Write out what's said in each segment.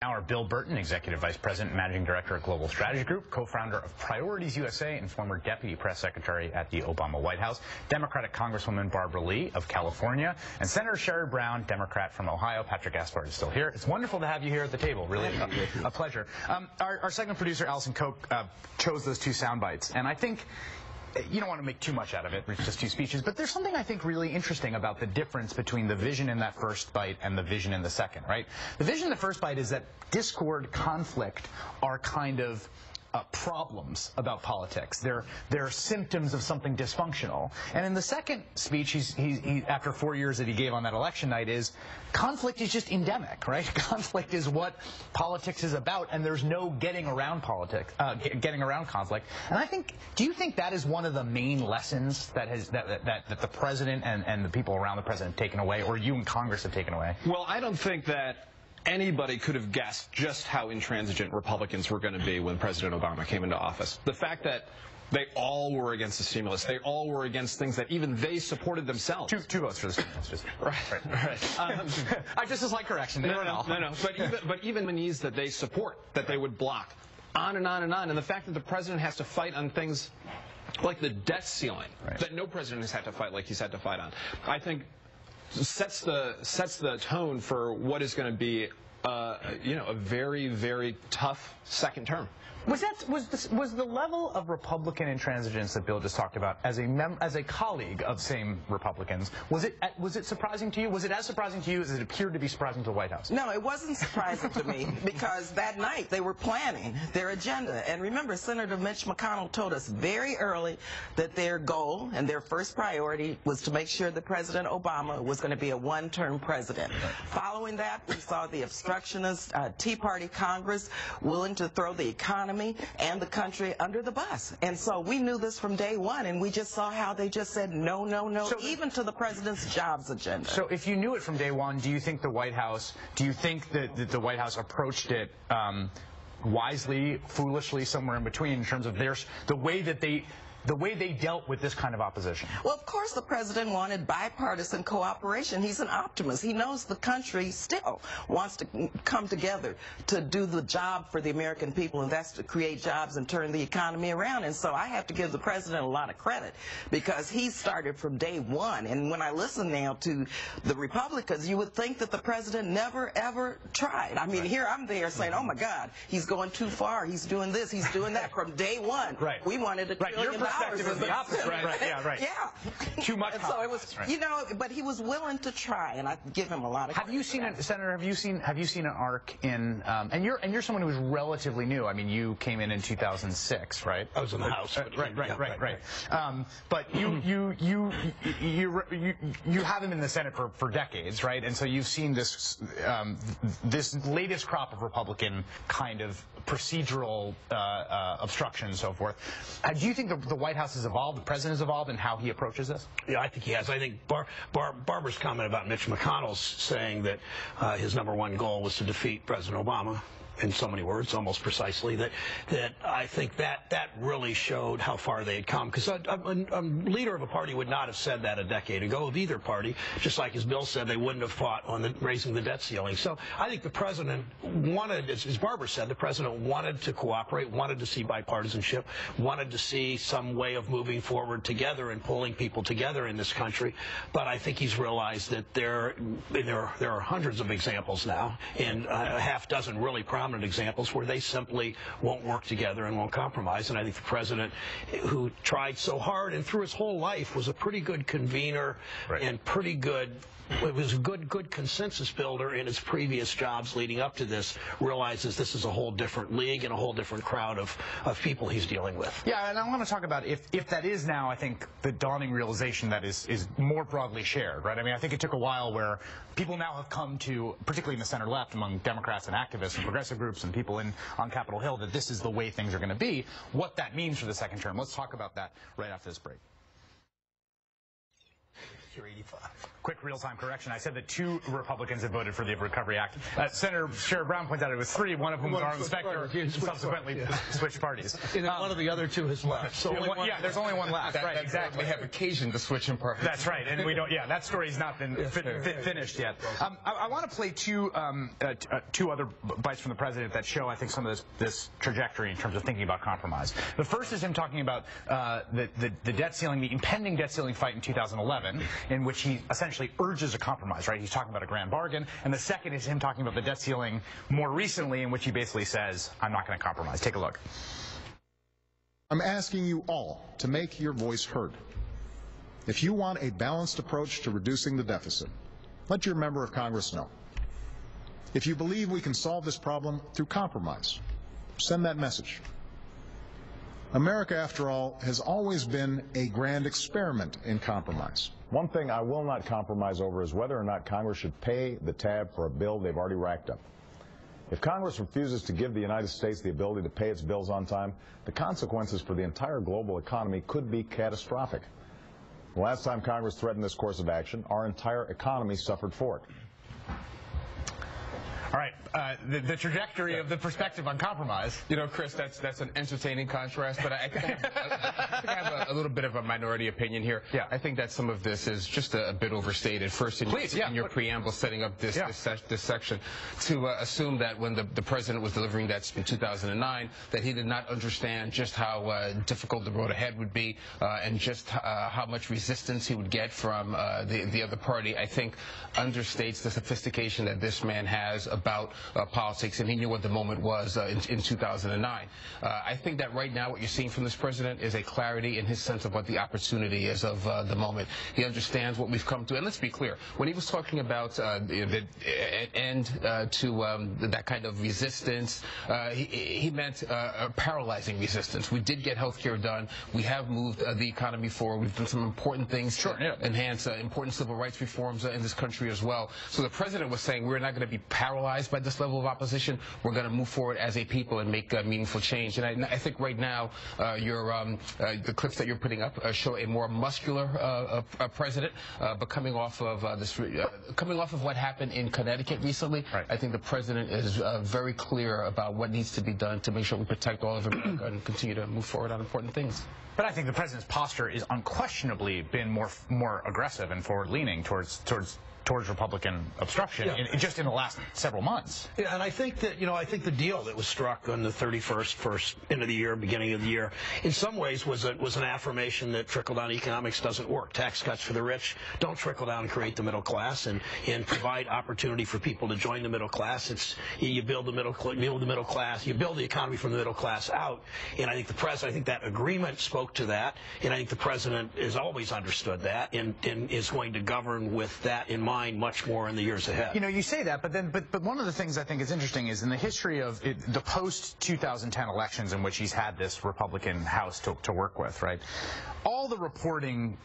Our Bill Burton, Executive Vice President and Managing Director at Global Strategy Group, co-founder of Priorities USA and former Deputy Press Secretary at the Obama White House, Democratic Congresswoman Barbara Lee of California, and Senator Sherrod Brown, Democrat from Ohio. Patrick Gaspard is still here. It's wonderful to have you here at the table. Really a pleasure. Our segment producer, Allison Koch, chose those two sound bites, and I think you don't want to make too much out of it. It's just two speeches. But there's something I think really interesting about the difference between the vision in that first bite and the vision in the second, right? The vision in the first bite is that discord, conflict are kind of problems about politics. They're symptoms of something dysfunctional. And in the second speech, he after 4 years that he gave on that election night, is conflict is just endemic, right? Conflict is what politics is about, and there's no getting around politics, getting around conflict. And I think, do you think that is one of the main lessons that the president and the people around the president have taken away, or you and Congress have taken away? Well, I don't think that anybody could have guessed just how intransigent Republicans were going to be when President Obama came into office. The fact that they all were against the stimulus, they all were against things that even they supported themselves. Two votes for the stimulus, just right. I just as like correction. No. But even nominees that they support, that they would block, on and on and on. And the fact that the president has to fight on things like the debt ceiling, that no president has had to fight like he's had to fight on, I think sets the tone for what is going to be a very, very tough second term. Was the level of Republican intransigence that Bill just talked about, as a colleague of same Republicans, was it surprising to you? Was it as surprising to you as it appeared to be surprising to the White House? No, it wasn't surprising to me, because that night they were planning their agenda. And remember, Senator Mitch McConnell told us very early that their goal and their first priority was to make sure that President Obama was going to be a one-term president. Following that, we saw the obstructionist Tea Party Congress willing to throw the economy and the country under the bus. And so we knew this from day one, and we just saw how they just said no, no, no, so, even to the president's jobs agenda. So if you knew it from day one, do you think the White House the White House approached it wisely, foolishly, somewhere in between, in terms of the way they dealt with this kind of opposition? Well, of course the president wanted bipartisan cooperation. He's an optimist. He knows the country still wants to come together to do the job for the American people, and that's to create jobs and turn the economy around. And so I have to give the president a lot of credit, because he started from day one. And when I listen now to the Republicans, you would think that the president never, ever tried. I mean, here I'm there saying, oh, my God, he's going too far. He's doing this. He's doing that from day one. Right. We wanted $1 trillion. Perspective is the opposite, right? Yeah, right. Yeah. Too much. And so it was, but he was willing to try, and I give him a lot of credit. Have you seen it, Senator? Have you seen an arc in? And you're someone who was relatively new. I mean, you came in 2006, right? I was in the House. Right. But you haven't been in the Senate for decades, right? And so you've seen this latest crop of Republican kind of procedural obstruction and so forth. Do you think the White House has evolved, the president has evolved in how he approaches this? Yeah, I think he has. I think Barbara's comment about Mitch McConnell's saying that his #1 goal was to defeat President Obama, in so many words, almost precisely, that I think that really showed how far they had come. Because a leader of a party would not have said that a decade ago of either party, just like as Bill said, they wouldn't have fought on raising the debt ceiling. So I think the president wanted, as Barbara said, the president wanted to cooperate, wanted to see bipartisanship, wanted to see some way of moving forward together and pulling people together in this country. But I think he's realized that there are hundreds of examples now, and a half dozen really prominent examples where they simply won't work together and won't compromise. And I think the president, who tried so hard and through his whole life was a pretty good convener and pretty good, it was a good consensus builder in his previous jobs leading up to this, realizes this is a whole different league and a whole different crowd of people he's dealing with. Yeah, and I want to talk about if that is now, I think, the dawning realization that is more broadly shared, right? I mean, I think it took a while where people now have come to, particularly in the center left, among Democrats and activists and progressive groups and people on Capitol Hill, that this is the way things are going to be. What that means for the second term. Let's talk about that right after this break. You're 85. Quick real-time correction. I said that 2 Republicans had voted for the Recovery Act. Senator Sherrod Brown pointed out it was 3, one of whom was Arlen Specter, who subsequently switched parties. One of the other 2 has left. So there's only one left. Right, exactly. They have occasion to switch in parties. That's right, and we don't. Yeah, that story's not been finished yet. I want to play two other bites from the president that show, I think, some of this trajectory in terms of thinking about compromise. The first is him talking about the debt ceiling, the impending debt ceiling fight in 2011, in which he essentially urges a compromise, right? He's talking about a grand bargain. And the second is him talking about the debt ceiling more recently, in which he basically says, I'm not going to compromise. Take a look. I'm asking you all to make your voice heard. If you want a balanced approach to reducing the deficit, let your member of Congress know. If you believe we can solve this problem through compromise, send that message. America, after all, has always been a grand experiment in compromise. One thing I will not compromise over is whether or not Congress should pay the tab for a bill they've already racked up. If Congress refuses to give the United States the ability to pay its bills on time, the consequences for the entire global economy could be catastrophic. The last time Congress threatened this course of action, our entire economy suffered for it. All right, the trajectory of the perspective on compromise. You know, Chris, that's an entertaining contrast, but I think I have a little bit of a minority opinion here. Yeah. I think that some of this is just a bit overstated. First, in your preamble setting up this section, to assume that when the president was delivering that in 2009, that he did not understand just how difficult the road ahead would be and just how much resistance he would get from the other party, I think understates the sophistication that this man has about politics, and he knew what the moment was in 2009. I think that right now what you're seeing from this president is a clarity in his sense of what the opportunity is of the moment. He understands what we've come to, and let's be clear, when he was talking about the end to that kind of resistance, he meant a paralyzing resistance. We did get health care done. We have moved the economy forward. We've done some important things to enhance important civil rights reforms in this country as well. So the president was saying we're not going to be paralyzed by this level of opposition. We're going to move forward as a people and make meaningful change. And I think right now the clips that you're putting up show a more muscular president. But coming off of what happened in Connecticut recently, I think the president is very clear about what needs to be done to make sure we protect all of America and continue to move forward on important things. But I think the president's posture is unquestionably been more aggressive and forward-leaning towards Republican obstruction just in the last several months. Yeah, and I think that, I think the deal that was struck on the 31st, first end of the year, beginning of the year, in some ways was an affirmation that trickle-down economics doesn't work. Tax cuts for the rich don't trickle down and create the middle class and provide opportunity for people to join the middle class. You build the middle class, you build the economy from the middle class out. And I think that agreement spoke to that. And I think the president has always understood that and is going to govern with that in mind much more in the years ahead. You say that, but one of the things I think is interesting is in the history of the post-2010 elections in which he's had this Republican House to work with, right? All the reporting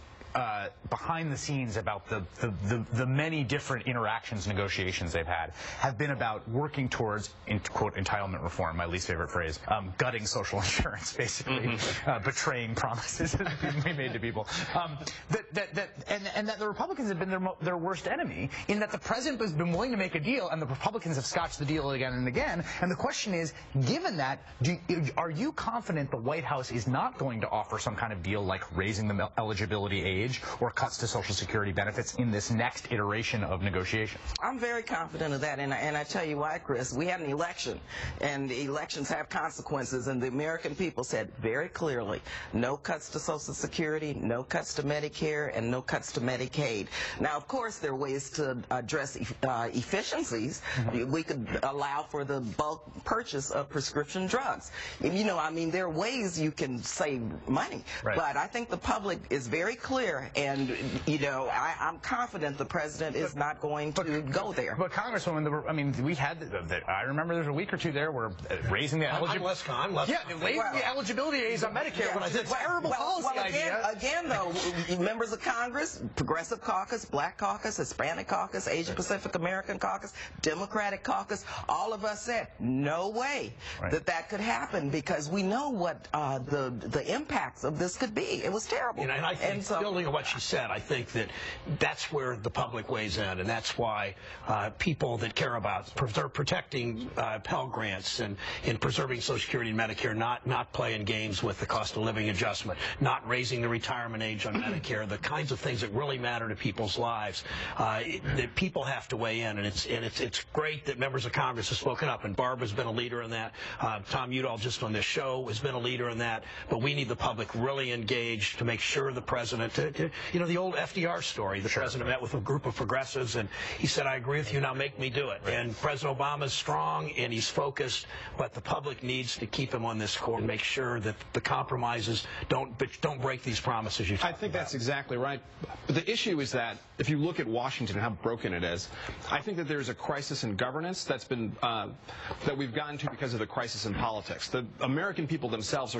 behind the scenes about the many different interactions, negotiations they've had have been about working towards, quote, entitlement reform, my least favorite phrase, gutting social insurance, basically, betraying promises that we made to people. And that the Republicans have been their worst enemy, in that the president has been willing to make a deal and the Republicans have scotched the deal again and again. And the question is, given that, are you confident the White House is not going to offer some kind of deal like raising the eligibility age or cuts to Social Security benefits in this next iteration of negotiations? I'm very confident of that, and I tell you why, Chris. We had an election, and elections have consequences, and the American people said very clearly, no cuts to Social Security, no cuts to Medicare, and no cuts to Medicaid. Now, of course, there are ways to address efficiencies. We could allow for the bulk purchase of prescription drugs. There are ways you can save money, but I think the public is very clear. And, I'm confident the president is not going to go there. But, Congresswoman, we had, I remember there's a week or two there where raising the eligibility. The eligibility age on Medicare was a terrible policy idea. Again, though, members of Congress, Progressive Caucus, Black Caucus, Hispanic Caucus, Asian Pacific American Caucus, Democratic Caucus, all of us said, no way that could happen, because we know what the impacts of this could be. It was terrible. And I think building building on what she said, I think that's where the public weighs in, and that's why people that care about protecting Pell Grants and in preserving Social Security and Medicare, not playing games with the cost of living adjustment, not raising the retirement age on Medicare, the kinds of things that really matter to people's lives, that people have to weigh in, and it's great that members of Congress have spoken up, and Barb has been a leader in that. Tom Udall, just on this show, has been a leader in that, but we need the public really engaged to make sure the president, you know, the old FDR story, the president met with a group of progressives and he said, I agree with you, now make me do it. And President Obama is strong and he's focused, but the public needs to keep him on this course and make sure that the compromises don't break these promises you talked about. I think that's exactly right. But the issue is that if you look at Washington and how broken it is, I think that there's a crisis in governance that's been that we've gotten to because of the crisis in politics. The American people themselves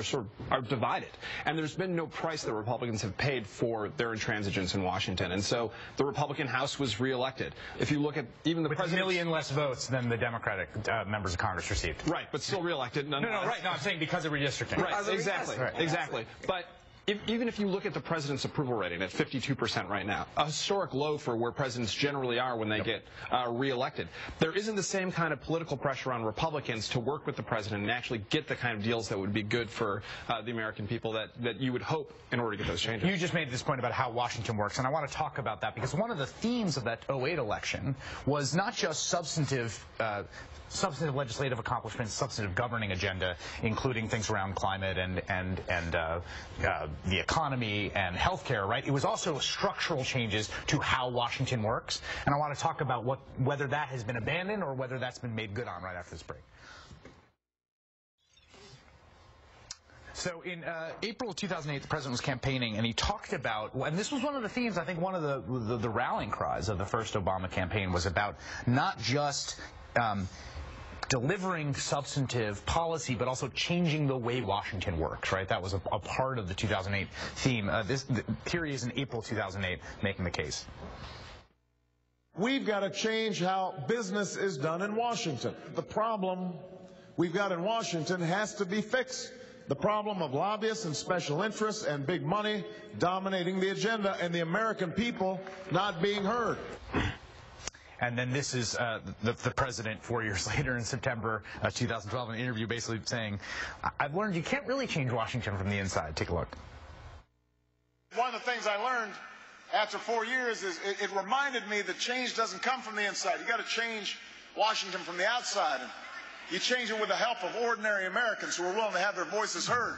are divided, and there's been no price that Republicans have paid for their intransigence in Washington. And so the Republican House was reelected. If you look at even the with president, a million less votes than the Democratic members of Congress received. right, but still reelected. No, right. No, I'm saying because of redistricting. Right, exactly, exactly. But even if you look at the president's approval rating at 52% right now, a historic low for where presidents generally are when they get reelected, there isn't the same kind of political pressure on Republicans to work with the president and actually get the kind of deals that would be good for the American people that you would hope in order to get those changes. You just made this point about how Washington works, and I want to talk about that because one of the themes of that 2008 election was not just substantive legislative accomplishments, substantive governing agenda, including things around climate and the economy and healthcare, right? It was also structural changes to how Washington works, and I want to talk about whether that has been abandoned or whether that's been made good on right after this break. So in April of 2008, the president was campaigning, and he talked about, and this was one of the themes, I think one of the rallying cries of the first Obama campaign was about not just delivering substantive policy, but also changing the way Washington works, right? That was a part of the 2008 theme. Here he is in April 2008 making the case. We've got to change how business is done in Washington. The problem we've got in Washington has to be fixed. The problem of lobbyists and special interests and big money dominating the agenda and the American people not being heard. And then this is the president 4 years later in September 2012 in an interview basically saying, I've learned you can't really change Washington from the inside. Take a look. One of the things I learned after 4 years is it reminded me that change doesn't come from the inside. You got to change Washington from the outside. And you change it with the help of ordinary Americans who are willing to have their voices heard.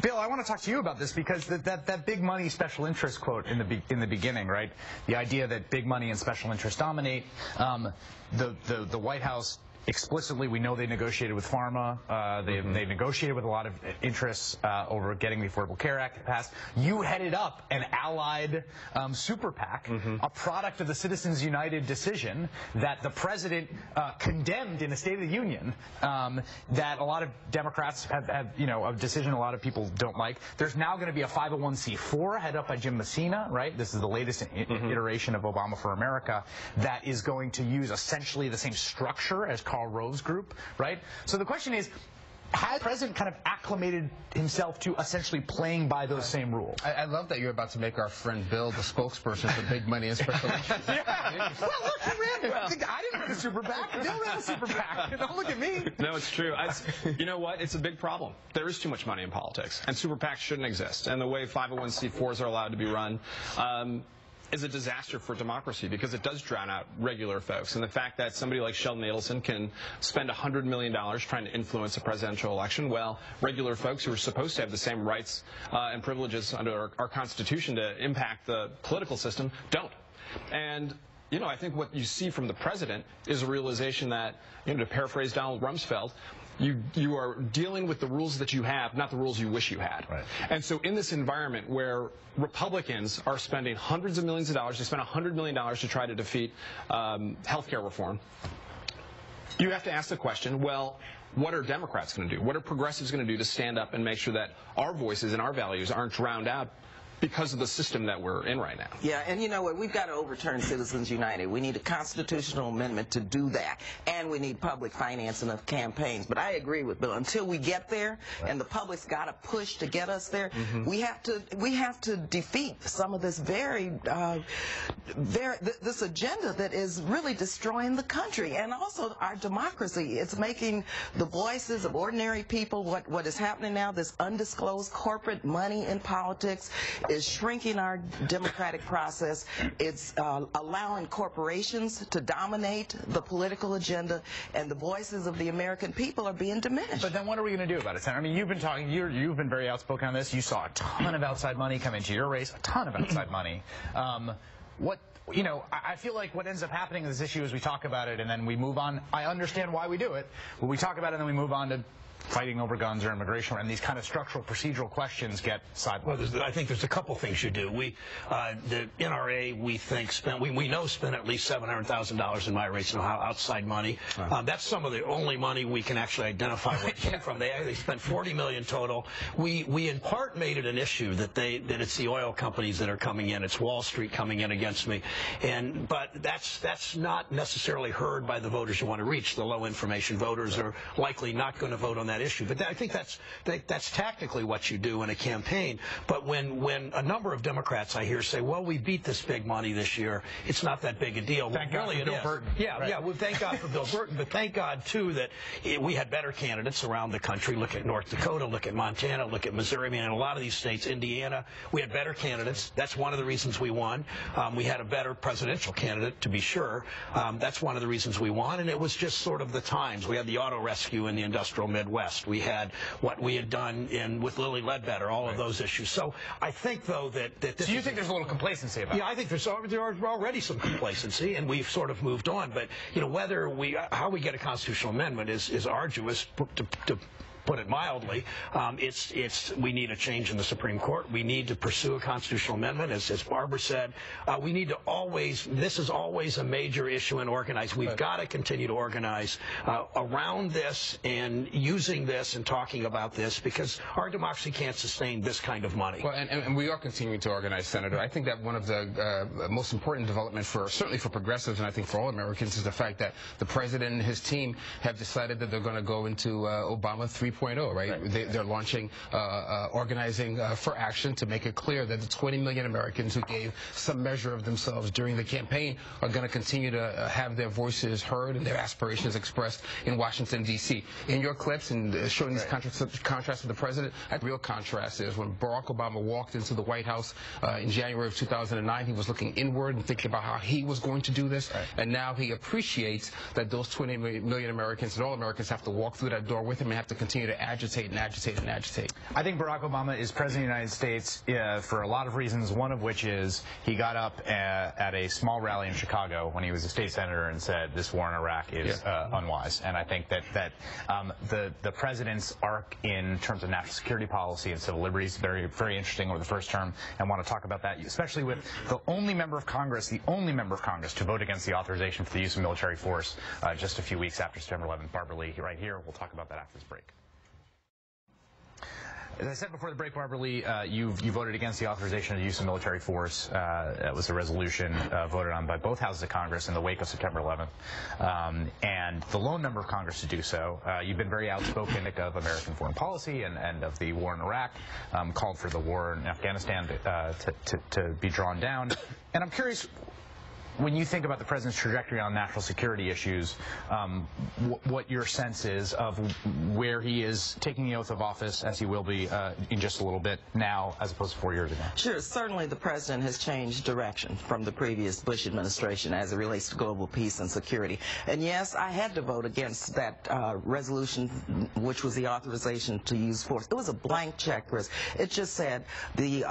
Bill, I want to talk to you about this because that big money special interest quote in the beginning, right? The idea that big money and special interest dominate. The White House explicitly, we know they negotiated with pharma. They negotiated with a lot of interests over getting the Affordable Care Act passed. You headed up an allied super PAC, a product of the Citizens United decision that the president condemned in a State of the Union, that a lot of Democrats have, you know, a decision a lot of people don't like. There's now going to be a 501c4 headed up by Jim Messina, right? This is the latest iteration of Obama for America that is going to use essentially the same structure as Karl Rove's group, right? So the question is, has the president kind of acclimated himself to essentially playing by those same rules? I love that you're about to make our friend Bill the spokesperson for big money and special interest. Yeah. Well, look, he ran. I didn't run a super PAC. Bill ran a super PAC. Don't look at me. No, it's true. You know what? It's a big problem. There is too much money in politics, and super PACs shouldn't exist. And the way 501c4s are allowed to be run is a disaster for democracy because it does drown out regular folks. And the fact that somebody like Sheldon Adelson can spend $100 million trying to influence a presidential election, well, regular folks who are supposed to have the same rights and privileges under our Constitution to impact the political system don't. And you know, I think what you see from the president is a realization that, you know, to paraphrase Donald Rumsfeld, you are dealing with the rules that you have, not the rules you wish you had. Right. And so in this environment where Republicans are spending hundreds of millions of dollars, they spent $100 million to try to defeat health care reform, you have to ask the question, well, what are Democrats going to do? What are progressives going to do to stand up and make sure that our voices and our values aren't drowned out because of the system that we're in right now. Yeah, and you know what? We've got to overturn Citizens United. We need a constitutional amendment to do that, and we need public financing of campaigns. But I agree with Bill. Until we get there, and the public's got to push to get us there, we have to defeat some of this this agenda that is really destroying the country and also our democracy. It's making the voices of ordinary people, what is happening now, this undisclosed corporate money in politics is shrinking our democratic process. It's allowing corporations to dominate the political agenda, and the voices of the American people are being diminished. But then what are we going to do about it, Senator? I mean, you've been talking, you've been very outspoken on this. You saw a ton of outside money come into your race, a ton of outside money. I feel like what ends up happening in this issue is we talk about it and then we move on. I understand why we do it, but we talk about it and then we move on to fighting over guns or immigration, and these kind of structural procedural questions get sidelined. Well, I think there's a couple things you do. The NRA, we think, we know spent at least $700,000 in my race, outside money. That's some of the only money we can actually identify where it came from. They spent $40 million total. We in part made it an issue that it's the oil companies that are coming in, it's Wall Street coming in against me, but that's not necessarily heard by the voters you want to reach. The low information voters are likely not going to vote on that issue. But I think that's tactically what you do in a campaign. But when a number of Democrats I hear say, well, we beat this big money this year, it's not that big a deal. Thank God for Bill Burton. Yeah, well, thank God for Bill Burton, but thank God, too, that we had better candidates around the country. Look at North Dakota, look at Montana, look at Missouri. I mean, in a lot of these states, Indiana, we had better candidates. That's one of the reasons we won. We had a better presidential candidate, to be sure. That's one of the reasons we won, and it was just sort of the times. We had the auto rescue in the industrial Midwest. We had what we had done with Lilly Ledbetter, all of those issues. So I think, though, that this. So you think there's a little complacency about it? Yeah, I think there are already some complacency, and we've sort of moved on. But how we get a constitutional amendment is arduous to put it mildly. We need a change in the Supreme Court. We need to pursue a constitutional amendment, as Barbara said. We need to this is always a major issue and organize. We've got to continue to organize around this and using this and talking about this, because our democracy can't sustain this kind of money. Well, and we are continuing to organize, Senator. I think that one of the most important developments certainly for progressives, and I think for all Americans, is the fact that the president and his team have decided that they're going to go into Obama 3.0, right? They're launching Organizing for Action to make it clear that the 20 million Americans who gave some measure of themselves during the campaign are going to continue to have their voices heard and their aspirations expressed in Washington, D.C. In your clips and showing these contrasts with the president, the real contrast is when Barack Obama walked into the White House in January of 2009, he was looking inward and thinking about how he was going to do this, and now he appreciates that those 20 million Americans and all Americans have to walk through that door with him and have to continue to agitate and agitate and agitate. I think Barack Obama is president of the United States for a lot of reasons, one of which is he got up at a small rally in Chicago when he was a state senator and said this war in Iraq is unwise. And I think that the president's arc in terms of national security policy and civil liberties is very, very interesting over the first term, and want to talk about that, especially with the only member of Congress to vote against the authorization for the use of military force just a few weeks after September 11th. Barbara Lee, right here. We'll talk about that after this break. As I said before the break, Barbara Lee, you voted against the authorization of the use of military force. That was a resolution voted on by both houses of Congress in the wake of September 11th, and the lone member of Congress to do so. You've been very outspoken of American foreign policy and of the war in Iraq, called for the war in Afghanistan to be drawn down. And I'm curious, when you think about the president's trajectory on national security issues, what your sense is of where he is taking the oath of office, as he will be in just a little bit now, as opposed to 4 years ago? Sure. Certainly the president has changed direction from the previous Bush administration as it relates to global peace and security. And yes, I had to vote against that resolution, which was the authorization to use force. It was a blank check, Chris. It just said the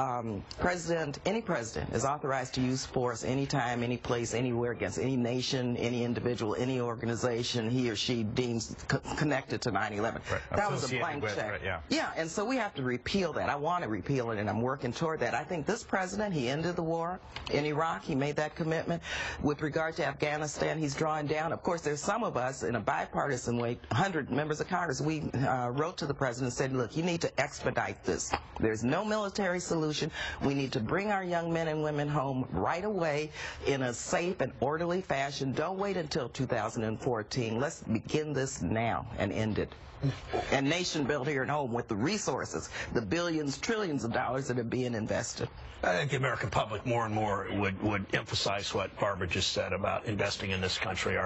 any president is authorized to use force anytime, any place, place anywhere against any nation, any individual, any organization he or she deems connected to 9/11. Right. That was a blank check. Right, yeah. Yeah, and so we have to repeal that. I want to repeal it, and I'm working toward that. I think this president, he ended the war in Iraq. He made that commitment. With regard to Afghanistan, he's drawing down. Of course, there's some of us in a bipartisan way, 100 members of Congress, we wrote to the president and said, look, you need to expedite this. There's no military solution. We need to bring our young men and women home right away in a safe and orderly fashion. Don't wait until 2014. Let's begin this now and end it. And nation built here at home with the resources, the billions, trillions of dollars that are being invested. I think the American public more and more would emphasize what Barbara just said about investing in this country.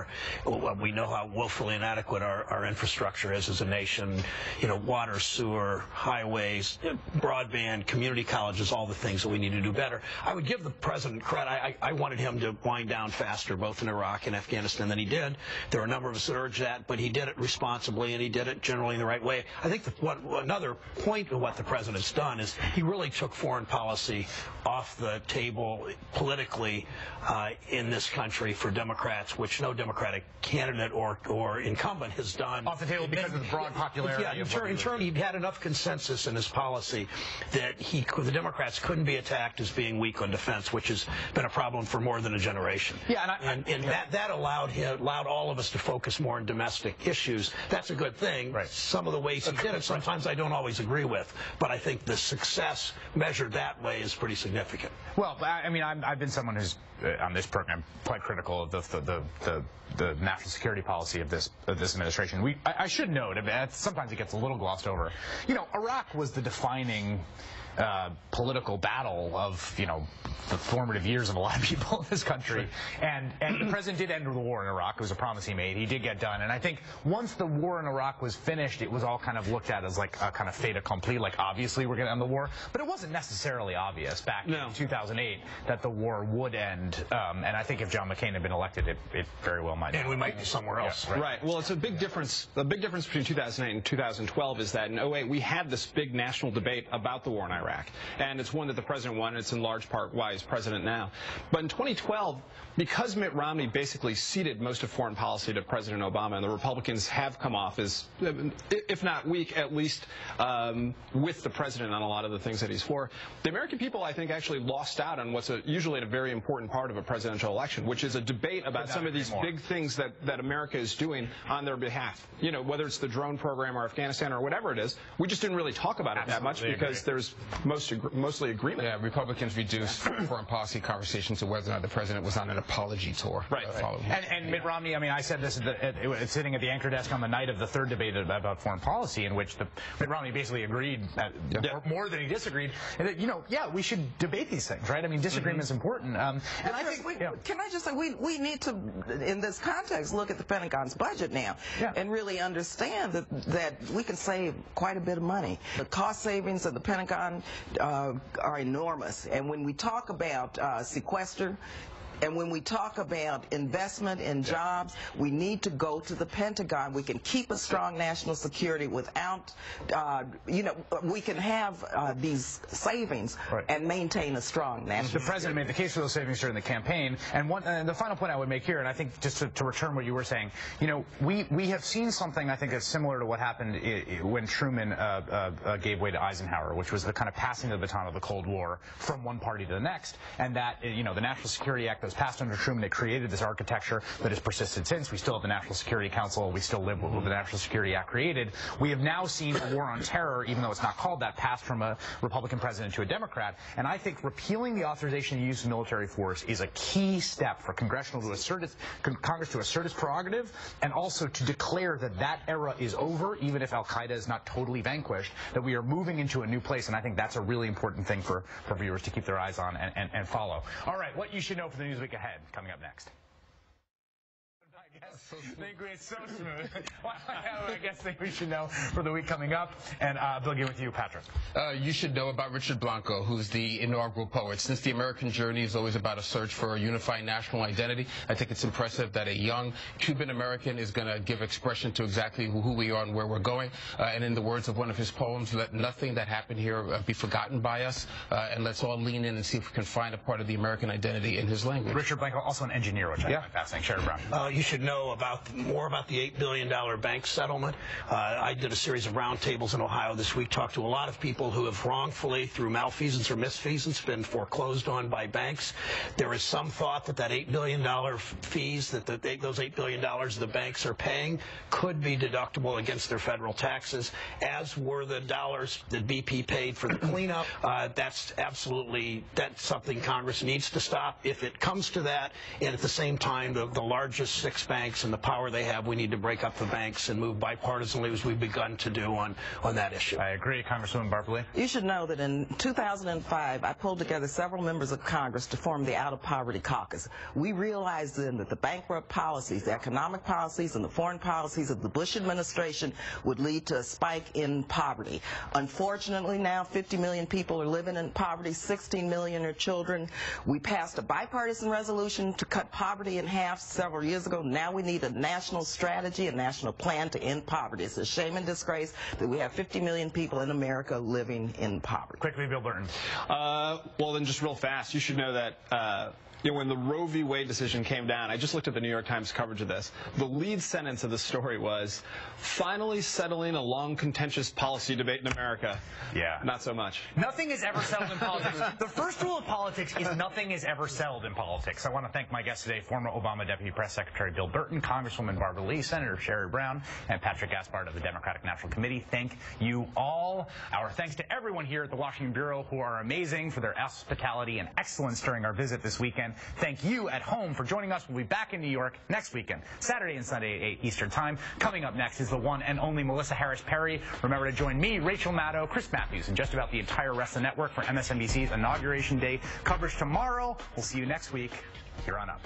We know how woefully inadequate our infrastructure is as a nation. You know, water, sewer, highways, broadband, community colleges, all the things that we need to do better. I would give the president credit. I wanted him to wind down faster, both in Iraq and Afghanistan, than he did. There were a number of us that urged that, but he did it responsibly, and he did it generally in the right way. I think another point of what the president has done is he really took foreign policy off the table politically in this country for Democrats, which no Democratic candidate or incumbent has done. Off the table because of the broad popularity. Yeah, in turn, he had enough consensus in his policy that the Democrats couldn't be attacked as being weak on defense, which has been a problem for more than a generation. Yeah, and that allowed all of us to focus more on domestic issues. That's a good thing. Right. Some of the ways he did it, sometimes I don't always agree with, but I think the success measured that way is pretty significant. Well, I mean, I've been someone who's on this program quite critical of the national security policy of this administration. I should note, I mean, sometimes it gets a little glossed over. You know, Iraq was the defining political battle of, you know, the formative years of a lot of people in this country. And the president did end the war in Iraq. It was a promise he made. He did get done. And I think once the war in Iraq was finished, it was all kind of looked at as like a kind of fait accompli, like obviously we're going to end the war. But it wasn't necessarily obvious back in 2008 that the war would end. And I think if John McCain had been elected, it very well might. And we might be somewhere else. Yeah, right. Well, it's a big difference. The big difference between 2008 and 2012 is that in 2008 we had this big national debate about the war in Iraq. And it's one that the president won, and it's in large part why he's president now. But in 2012, because Mitt Romney basically ceded most of foreign policy to President Obama, and the Republicans have come off as, if not weak, at least with the president on a lot of the things that he's for, the American people, I think, actually lost out on what's usually a very important part of a presidential election, which is a debate about some of these big things that America is doing on their behalf. You know, whether it's the drone program or Afghanistan or whatever it is, we just didn't really talk about it that much because there's mostly agreement. Yeah, Republicans reduced foreign policy conversations to whether or not the president was on an apology tour. Right. And Mitt Romney, I mean, I said this sitting at the anchor desk on the night of the third debate about foreign policy, in which Mitt Romney basically agreed, more than he disagreed, that, you know, we should debate these things, right? I mean, disagreement is important. And I think, can I just say, we need to, in this context, look at the Pentagon's budget now and really understand that we can save quite a bit of money. The cost savings of the Pentagon are enormous. And when we talk about sequester, and when we talk about investment in jobs, we need to go to the Pentagon. We can keep a strong national security without, you know, we can have these savings and maintain a strong national security. The president made the case for those savings during the campaign. And the final point I would make here, and I think just to return what you were saying, you know, we have seen something I think that's similar to what happened when Truman gave way to Eisenhower, which was the kind of passing the baton of the Cold War from one party to the next. And that, you know, the National Security Act was passed under Truman. It created this architecture that has persisted since. We still have the National Security Council. We still live with what the National Security Act created. We have now seen a war on terror, even though it's not called that, passed from a Republican president to a Democrat. And I think repealing the authorization of use of military force is a key step for Congress to assert its prerogative, and also to declare that that era is over, even if Al-Qaeda is not totally vanquished, that we are moving into a new place. And I think that's a really important thing for viewers to keep their eyes on and follow. All right, what you should know for the news week ahead, coming up next. It's so smooth. Well, I guess we should know for the week coming up. And Bill, begin with you, Patrick. You should know about Richard Blanco, who's the inaugural poet. Since the American journey is always about a search for a unified national identity, I think it's impressive that a young Cuban American is going to give expression to exactly who we are and where we're going. And in the words of one of his poems, let nothing that happened here be forgotten by us, and let's all lean in and see if we can find a part of the American identity in his language. Richard Blanco, also an engineer, which I find fascinating. Sherry Brown. You should know more about the $8 billion bank settlement. I did a series of roundtables in Ohio this week, talked to a lot of people who have wrongfully, through malfeasance or misfeasance, been foreclosed on by banks. There is some thought that $8 billion fees that those $8 billion the banks are paying could be deductible against their federal taxes, as were the dollars that BP paid for the cleanup. That's something Congress needs to stop. If it comes to that, and at the same time, the largest 6 banks and the power they have, we need to break up the banks and move bipartisanly, as we've begun to do on that issue. I agree. Congresswoman Barbara Lee. You should know that in 2005, I pulled together several members of Congress to form the Out of Poverty Caucus. We realized then that the bankrupt policies, the economic policies, and the foreign policies of the Bush administration would lead to a spike in poverty. Unfortunately, now 50 million people are living in poverty, 16 million are children. We passed a bipartisan resolution to cut poverty in half several years ago. Now we need a national strategy, a national plan to end poverty. It's a shame and disgrace that we have 50 million people in America living in poverty. Quickly, Bill Burton. Well, then just real fast, you should know that when the Roe v. Wade decision came down, I just looked at the New York Times coverage of this. The lead sentence of the story was, finally settling a long, contentious policy debate in America. Yeah. Not so much. Nothing is ever settled in politics. The first rule of politics is nothing is ever settled in politics. I want to thank my guests today, former Obama Deputy Press Secretary Bill Burton, Congresswoman Barbara Lee, Senator Sherry Brown, and Patrick Gaspard of the Democratic National Committee. Thank you all. Our thanks to everyone here at the Washington Bureau who are amazing for their hospitality and excellence during our visit this weekend. Thank you at home for joining us. We'll be back in New York next weekend, Saturday and Sunday at 8 Eastern Time. Coming up next is the one and only Melissa Harris Perry. Remember to join me, Rachel Maddow, Chris Matthews, and just about the entire rest of the network for MSNBC's Inauguration Day coverage tomorrow. We'll see you next week. Here on up.